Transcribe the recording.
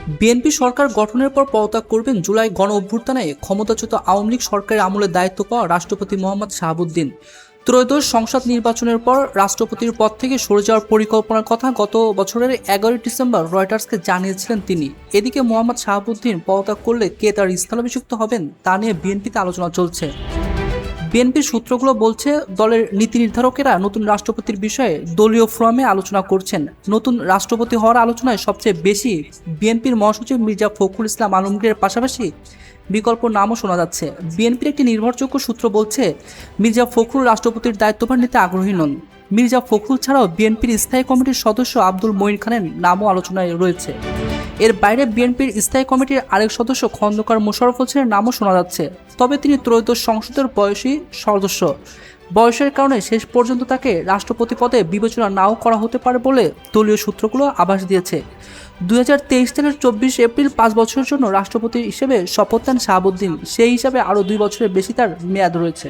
BNP সরকার গঠনের পর পদত্যাগ করবেন জুলাই গণ অভ্যুত্থানে ক্ষমতাচ্যুত আওয়ামী লীগ সরকারের আমলে দায়িত্ব পাওয়া রাষ্ট্রপতি মোহাম্মদ শাহাবুদ্দিন। ত্রয়োদশ সংসদ নির্বাচনের পর রাষ্ট্রপতির পদ থেকে সরে যাওয়ার পরিকল্পনার কথা গত বছরের 11 ডিসেম্বর রয়টার্সকে জানিয়েছিলেন তিনি। এদিকে মোহাম্মদ শাহাবুদ্দিন পদত্যাগ করলে কে তার স্থলাভিষিক্ত হবেন তা নিয়ে বিএনপিতে আলোচনা চলছে। বিএনপির সূত্রগুলো বলছে, দলের নীতি নির্ধারকেরা নতুন রাষ্ট্রপতির বিষয়ে দলীয় ফোরামে আলোচনা করছেন। নতুন রাষ্ট্রপতি হওয়ার আলোচনায় সবচেয়ে বেশি বিএনপির মহাসচিব মির্জা ফখরুল ইসলাম আলমগীরের পাশাপাশি বিকল্প নামও শোনা যাচ্ছে। বিএনপির একটি নির্ভরযোগ্য সূত্র বলছে, মির্জা ফখরুল রাষ্ট্রপতির দায়িত্বভার নিতে আগ্রহী নন। মির্জা ফখরুল ছাড়াও বিএনপির স্থায়ী কমিটির সদস্য আব্দুল মঈন খানের নামও আলোচনায় রয়েছে। এর বাইরে বিএনপির স্থায়ী কমিটির আরেক সদস্য খন্দকার মোশাররফ হোসেনের নামও শোনা যাচ্ছে। তবে তিনি ত্রয়োদশ সংসদের বয়সী সদস্য। বয়সের কারণে শেষ পর্যন্ত তাকে রাষ্ট্রপতি পদে বিবেচনা নাও করা হতে পারে বলে দলীয় সূত্রগুলো আভাস দিয়েছে। 2023 সালের 24 এপ্রিল 5 বছরের জন্য রাষ্ট্রপতি হিসেবে শপথ নেন শাহাবুদ্দিন। সেই হিসাবে আরও 2 বছরের বেশি তার মেয়াদ রয়েছে।